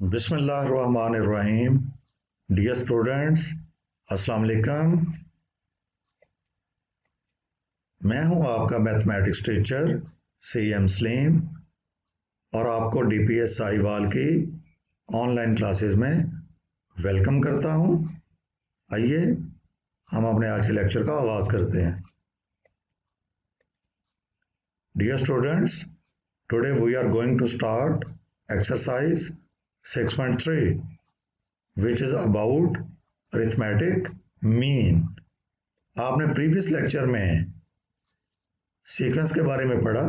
बिस्मिल्लाहिर्रहमानिर्रहीम। Dear students, अस्सलाम वालेकुम। मैं हूं आपका मैथमेटिक्स टीचर CM सलीम और आपको DPS साहिवाल की ऑनलाइन क्लासेस में वेलकम करता हूं। आइए हम अपने आज के लेक्चर का आगाज करते हैं। Dear students, today we are going to start exercise 6.3 which is about arithmetic mean। आपने प्रीवियस लेक्चर में सीक्वेंस के बारे में पढ़ा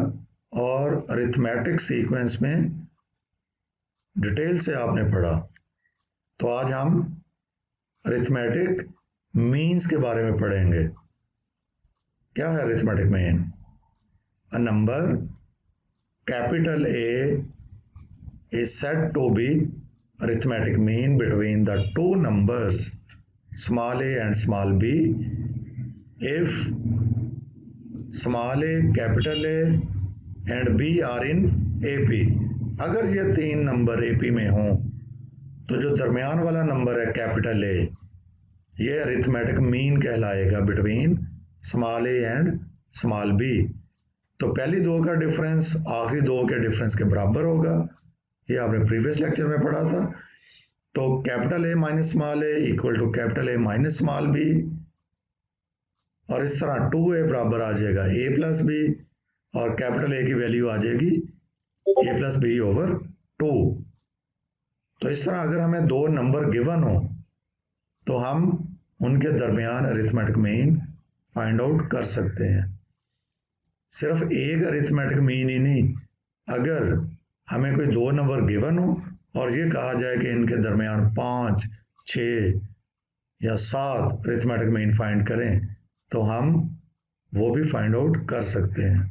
और अरिथमेटिक सीक्वेंस में डिटेल से आपने पढ़ा। तो आज हम अरिथमेटिक मीन्स के बारे में पढ़ेंगे। क्या है arithmetic mean? A number capital A is said to be arithmetic mean between the two numbers small a and small b if small a, capital A and b are in AP। अगर ये तीन number AP में हों तो जो दरमियान वाला number है कैपिटल A, ये अरिथमेटिक मीन कहलाएगा between small a and small b। तो पहली दो का डिफरेंस आखिरी दो के डिफरेंस के बराबर होगा। ये आपने प्रीवियस लेक्चर में पढ़ा था। तो capital A minus small a equal to capital A minus small b, और इस तरह 2a बराबर आ जाएगा a प्लस b और कैपिटल A की वैल्यू आ जाएगी a प्लस b ओवर 2। तो इस तरह अगर हमें दो नंबर गिवन हो तो हम उनके दरमियान अरिथमेटिक मीन फाइंड आउट कर सकते हैं। सिर्फ एक अरिथमेटिक मीन ही नहीं, अगर हमें कोई दो नंबर गिवन हो और ये कहा जाए कि इनके दरमियान 5, 6 या 7 अरिथमेटिक मीन फाइंड करें तो हम वो भी फाइंड आउट कर सकते हैं।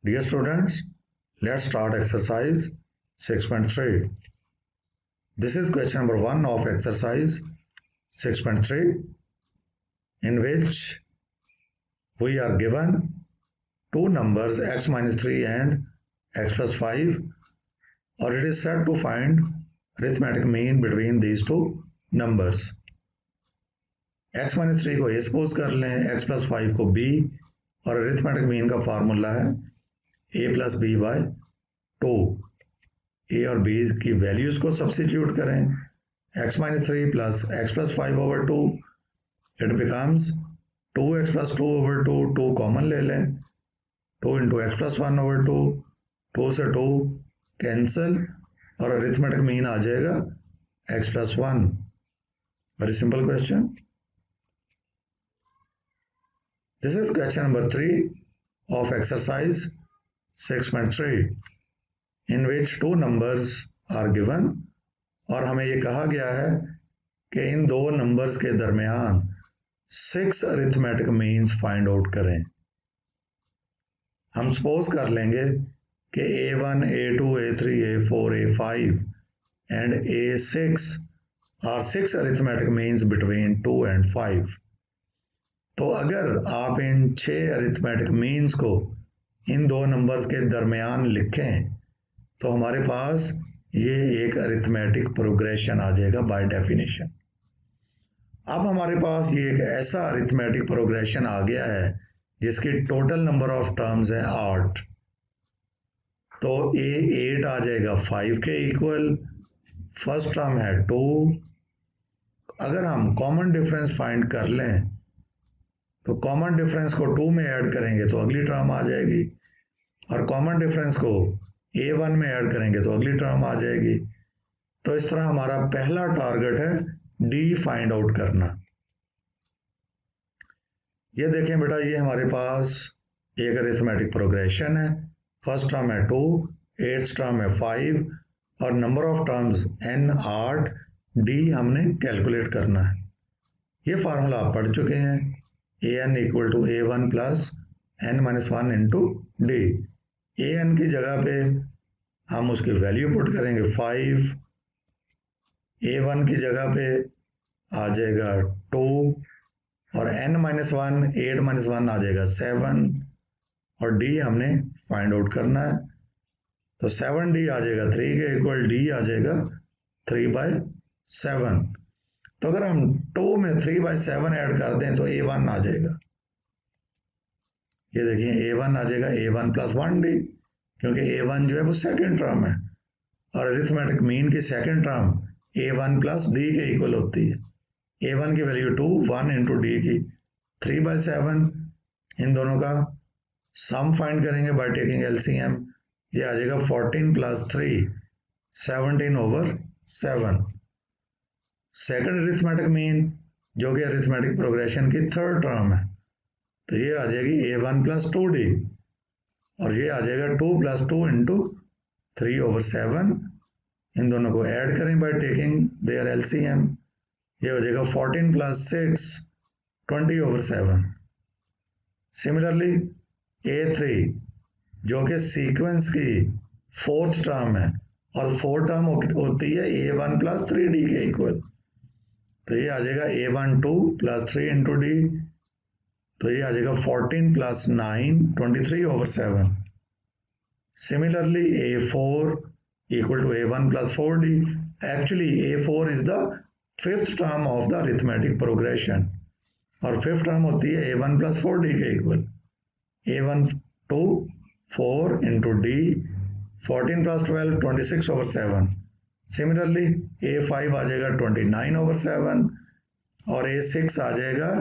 Dear students, let's start exercise 6.3. This is question number 1 of exercise 6.3 in which we are given two numbers x minus 3 and x plus 5, or it is said to find arithmetic mean between these two numbers। x minus 3 को a suppose कर लें, x plus 5 को b, और arithmetic mean का formula है a plus b by 2। a और b की values को सब्स्टिट्यूट करें, x minus 3 plus x plus 5 over 2, it becomes 2x plus 2 over 2, 2 common ले लें, 2 इंटू एक्स प्लस 1 ओवर 2, 2 से 2 कैंसिल और अरिथमेटिक मीन आ जाएगा x plus 1। Very simple question. This is question number 3 of exercise 6.3 in which two numbers are given, और हमें ये कहा गया है कि इन दो नंबर्स के दरमियान 6 अरिथमेटिक मीन्स फाइंड आउट करें। हम सपोज कर लेंगे कि A1, A2, A3, A4, A5 and A6 are 6 arithmetic means between 2 and 5। तो अगर आप इन 6 अरिथमेटिक मीन्स को इन दो नंबर्स के दरमियान लिखें तो हमारे पास ये एक अरिथमेटिक प्रोग्रेशन आ जाएगा बाय डेफिनेशन। अब हमारे पास ये एक ऐसा अरिथमेटिक प्रोग्रेशन आ गया है जिसकी टोटल नंबर ऑफ टर्म्स है 8। तो ए 8 आ जाएगा 5 के इक्वल, फर्स्ट टर्म है 2। अगर हम कॉमन डिफरेंस फाइंड कर लें तो कॉमन डिफरेंस को 2 में ऐड करेंगे तो अगली टर्म आ जाएगी, और कॉमन डिफरेंस को A1 में ऐड करेंगे तो अगली टर्म आ जाएगी। तो इस तरह हमारा पहला टारगेट है D फाइंड आउट करना। ये देखें बेटा, ये हमारे पास एक अरिथमेटिक प्रोग्रेशन है। फर्स्ट टर्म है 2, एट्थ टर्म है 5 और number of terms n 8, D हमने कैलकुलेट करना है। ये फार्मूला आप पढ़ चुके हैं, an equal to A1 plus n minus 1 into D। an की जगह पे हम उसकी वैल्यू पुट करेंगे 5, A1 की जगह पे आ जाएगा 2 और n माइनस 1, 8 माइनस 1 आ जाएगा 7, और D हमने फाइंड आउट करना है। तो 7d आ जाएगा 3 के इक्वल, d आ जाएगा 3/7। तो अगर हम 2 में 3/7 ऐड कर दें तो a1 आ जाएगा। ये देखिए a1 आ जाएगा, a1 प्लस 1d, क्योंकि a1 जो है वो सेकेंड टर्म है और अरिथमेटिक मीन की second term a1 plus d के इक्वल होती है। a1 की वैल्यू 2, 1 इंटू डी की 3/7, इन दोनों का सम फाइंड करेंगे बाय टेकिंग एलसीएम। ये आ जाएगा 14 प्लस 3, 17/7। सेकंड अरिथमेटिक मीन जो कि अरिथमेटिक प्रोग्रेशन की थर्ड टर्म है, तो ये आ जाएगी a1 प्लस 2d और ये आ जाएगा 2 प्लस 2 इंटू 3/7। इन दोनों को ऐड करें बाय टेकिंग देयर एलसीएम। ये हो जाएगा 14 प्लस 6, 20/7। सिमिलरली a3 जो कि सीक्वेंस की फोर्थ टर्म है और फोर्थ टर्म होती है a1 प्लस 3d के इक्वल, तो ये आ जाएगा a1 2 प्लस 3 इंटू डी, तो ये आ जाएगा 14 plus 9, 23/7। Similarly a4 equal to a1 plus 4d। Actually a4 is the fifth term of the arithmetic progression और फिफ्थ टर्म होती है a1 प्लस 4d के equal. a1 2 4 into d, 14 plus 12, 26/7। Similarly a5 आ जाएगा 29/7 और a6 आ जाएगा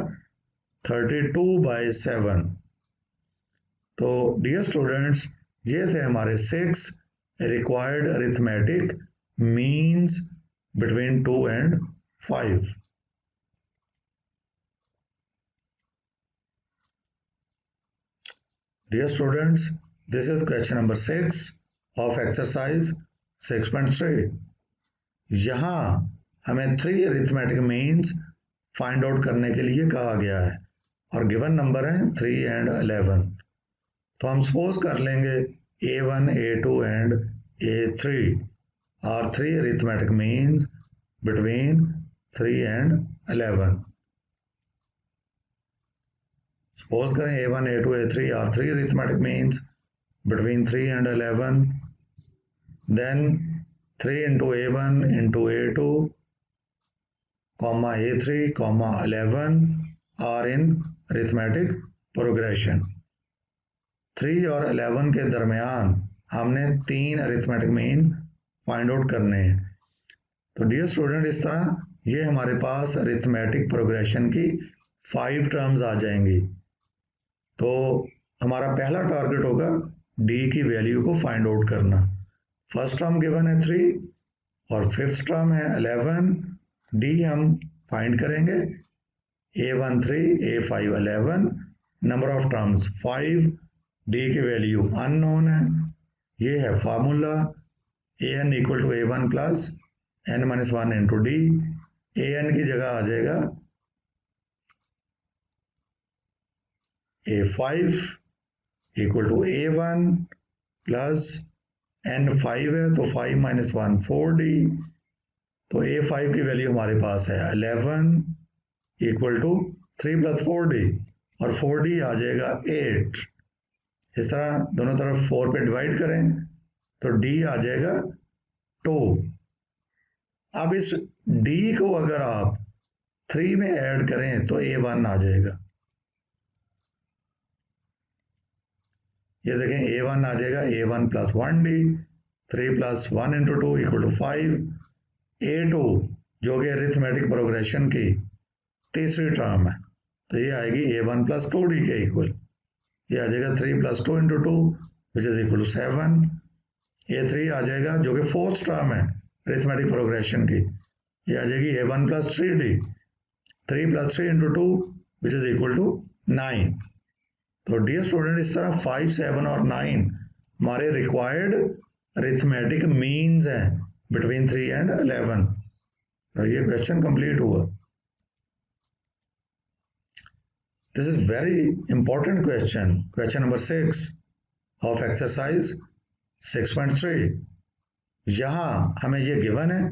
32/7। तो dear students, ये थे हमारे 6 required arithmetic means between 2 and 5। Dear students, this is question number 6 of exercise 6.3। यहाँ हमें 3 अरिथमेटिक मीन्स फाइंड आउट करने के लिए कहा गया है और गिवन नंबर है 3 and 11। तो हम सपोज कर लेंगे a1, a2 and a3 are 3 arithmetic means between 3 and 11। Suppose करें a1, a2, a3 are 3 arithmetic means between 3 and 11, then 3 into a1 into a2 comma a3 comma 11 are in arithmetic progression। 3 और 11 के दरमियान हमने 3 arithmetic mean find out करने हैं। तो dear student, इस तरह ये हमारे पास अरिथमेटिक प्रोग्रेशन की 5 टर्म्स आ जाएंगी। तो हमारा पहला टारगेट होगा डी की वैल्यू को फाइंड आउट करना। फर्स्ट टर्म गिवन है 3 और फिफ्थ टर्म है 11। डी हम फाइंड करेंगे a1 3, a5 11, number of terms 5, d की वैल्यू अननोन है। ये है formula an equal to a1 plus n-1 into d. an की जगह आ जाएगा a5 equal to a1 plus n5 है तो 5 - 1 4d। तो a5 की वैल्यू हमारे पास है 11 इक्वल टू 3 प्लस 4d और 4d आ जाएगा 8। इस तरह दोनों तरफ 4 पे डिवाइड करें तो d आ जाएगा 2। अब इस d को अगर आप 3 में ऐड करें तो a1 आ जाएगा। ये देखें a1 आ जाएगा a1 plus 1d, 3 plus 1 into 2 equal to 5। a2 जो कि अरिथमेटिक प्रोग्रेशन की तीसरी टर्म है, तो ये आएगी a1 प्लस 2d के इक्वल। ये आ जाएगा 3 plus 2 into 2 which is equal to 7। a3 आ जाएगा जो कि फोर्थ टर्म है अरिथमेटिक प्रोग्रेशन की, ये आ जाएगी a1 plus 3d, 3 plus 3 into 2 which is equal to 9। तो डियर स्टूडेंट, इस तरह 5, 7 और 9 हमारे रिक्वायर्ड अरिथमेटिक मीन्स हैं बिटवीन 3 and 11। तो ये क्वेश्चन कंप्लीट हुआ। This is very important question, question number 6 of exercise 6.3। यहां हमें ये गिवन है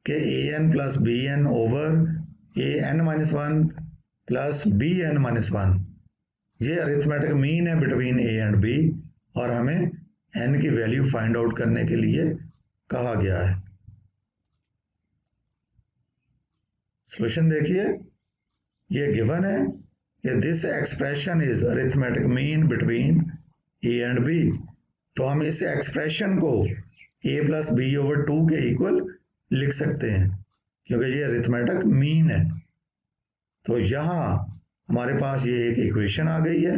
कि an plus bn over an-1 plus bn-1 ये अरिथमेटिक मीन है बिटवीन a एंड b और हमें n की वैल्यू फाइंड आउट करने के लिए कहा गया है। सॉल्यूशन देखिए, ये गिवन है कि this expression is arithmetic mean between a and b. तो हम इस एक्सप्रेशन को a प्लस बी ओवर 2 के इक्वल लिख सकते हैं क्योंकि ये अरिथमेटिक मीन है। तो यहां हमारे पास ये एक इक्वेशन आ गई है।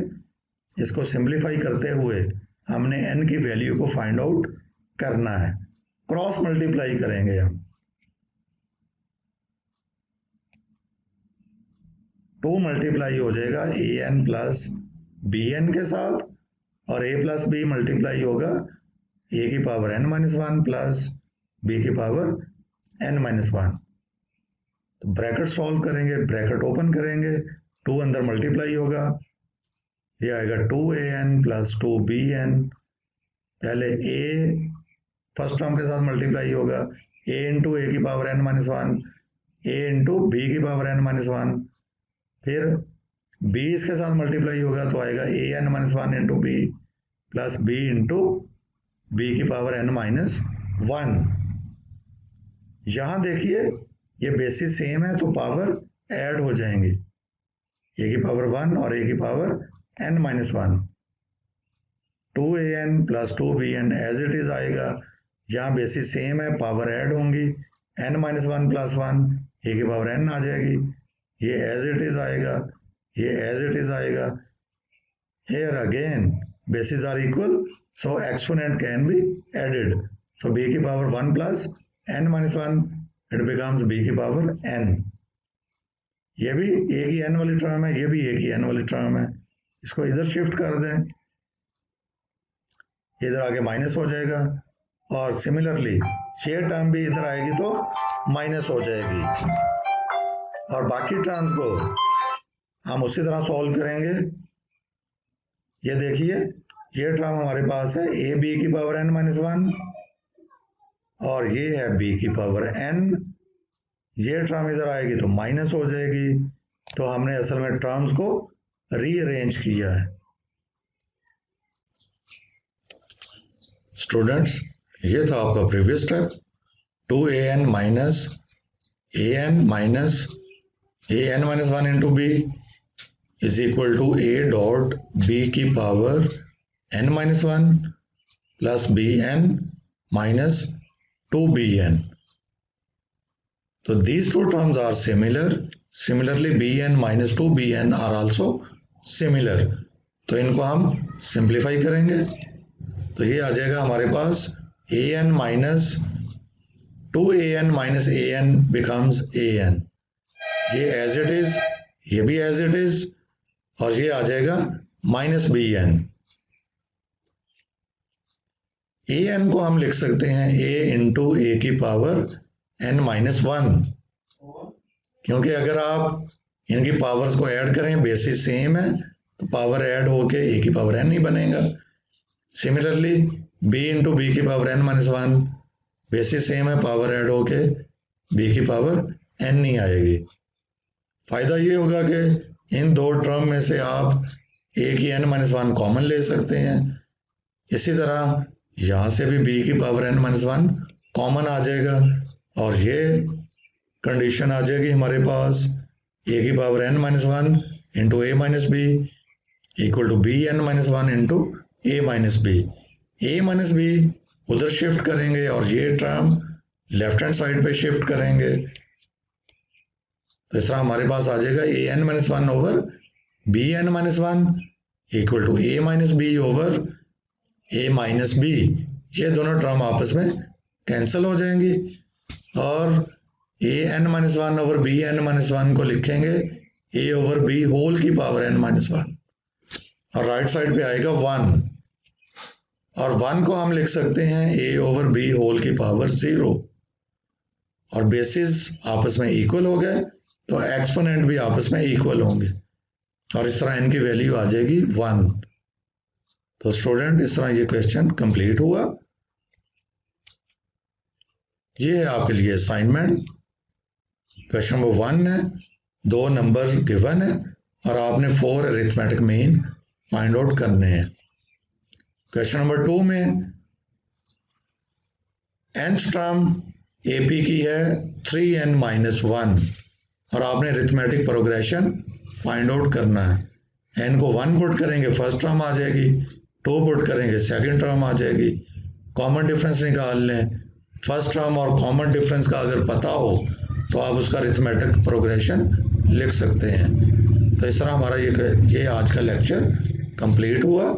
इसको सिंप्लीफाई करते हुए हमने n की वैल्यू को फाइंड आउट करना है। क्रॉस मल्टीप्लाई करेंगे हम, 2 मल्टीप्लाई हो जाएगा A N plus B N के साथ, और a प्लस बी मल्टीप्लाई होगा a की power n minus one plus b की पावर n माइनस वन। तो ब्रैकेट सॉल्व करेंगे, ब्रैकेट ओपन करेंगे, 2 अंदर मल्टीप्लाई होगा, ये आएगा 2an प्लस 2bn। पहले a फर्स्ट टर्म के साथ मल्टीप्लाई होगा, a इंटू ए की power n minus one, a into b की पावर n माइनस वन, फिर b इसके साथ मल्टीप्लाई होगा तो आएगा an minus one into b plus b into b की पावर n माइनस वन। यहां देखिए ये बेसिस सेम है तो पावर ऐड हो जाएंगी, a की पावर 1 और a की power n minus one. 2an plus 2bn as it is आएगा, यहाँ बेसिस सेम है, पावर ऐड होंगी, n minus one plus one, a की पावर n आ जाएगी, ये एज इट इज आएगा, ये एज इट इज आएगा। Here again bases are equal, so exponent can be added. So b की power 1 plus n minus one, it becomes b की power n। ये भी a की n वाली टर्म है, ये भी a की n वाली टर्म है, इसको इधर शिफ्ट कर दें, इधर आके माइनस हो जाएगा, और सिमिलरली ये टर्म भी इधर आएगी तो माइनस हो जाएगी, और बाकी टर्म्स को हम उसी तरह सॉल्व करेंगे। ये देखिए ये टर्म हमारे पास है ए बी की पावर n माइनस वन, और ये है b की पावर n, ये टर्म इधर आएगी तो माइनस हो जाएगी। तो हमने असल में टर्म्स को रीअरेंज किया है। स्टूडेंट्स, ये था आपका previous step, 2an minus an minus an minus one into b is equal to a dot b की power n minus one plus bn minus 2bn. So these two terms are similar. Similarly, bn minus 2bn are also similar. तो इनको हम simplify करेंगे तो ये आ जाएगा हमारे पास an minus 2an minus an becomes an. ये एज इट इज, ये भी एज इट इज, और ये आ जाएगा माइनस bn. an को हम लिख सकते हैं a इंटू ए की पावर n माइनस वन, क्योंकि अगर आप इनकी पावर्स को ऐड करें, बेसिस सेम है तो पावर ऐड होके a की पावर n ही बनेगा। सिमिलरली b इंटू बी की power n minus one, basis same है, पावर ऐड होके b की पावर n ही आएगी। फायदा ये होगा कि इन दो टर्म में से आप a की n माइनस वन कॉमन ले सकते हैं, इसी तरह यहां से भी b की power n minus one common आ जाएगा, और ये कंडीशन आ जाएगी हमारे पास a की power n minus one into A minus B equal to B N minus one into A minus B. A minus B उधर शिफ्ट करेंगे और ये टर्म लेफ्ट हैंड साइड पे शिफ्ट करेंगे, तो इस तरह हमारे पास आ जाएगा A N minus one over B N minus one equal to A minus B over A minus B. ये दोनों टर्म आपस में कैंसिल हो जाएंगी, और A N minus one over B N minus one को लिखेंगे ए ओवर बी होल की पावर एन माइनस वन, और राइट साइड पे आएगा वन, और वन को हम लिख सकते हैं ए ओवर बी होल की पावर जीरो, और बेसिस आपस में इक्वल हो गए तो एक्सपोनेंट भी आपस में इक्वल होंगे, और इस तरह इनकी वैल्यू आ जाएगी वन। तो स्टूडेंट, इस तरह ये क्वेश्चन कंप्लीट हुआ। ये है आपके लिए असाइनमेंट। क्वेश्चन नंबर 1 है, 2 नंबर गिवन है और आपने 4 अरिथमेटिक मीन फाइंड आउट करने हैं। क्वेश्चन नंबर 2 में nth टर्म AP की है 3n-1 और आपने अरिथमेटिक प्रोग्रेशन फाइंड आउट करना है। n को 1 पुट करेंगे फर्स्ट टर्म आ जाएगी, 2 पुट करेंगे सेकंड टर्म आ जाएगी। कॉमन डिफरेंस निकाल लें। फर्स्ट टर्म और कॉमन डिफरेंस का अगर पता हो तो आप उसका अरिथमेटिक प्रोग्रेशन लिख सकते हैं। तो इस तरह हमारा ये आज का लेक्चर कंप्लीट हुआ।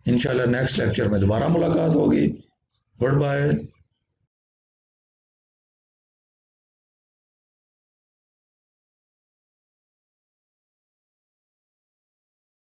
इंशाल्लाह नेक्स्ट लेक्चर में दोबारा मुलाकात होगी। Good bye.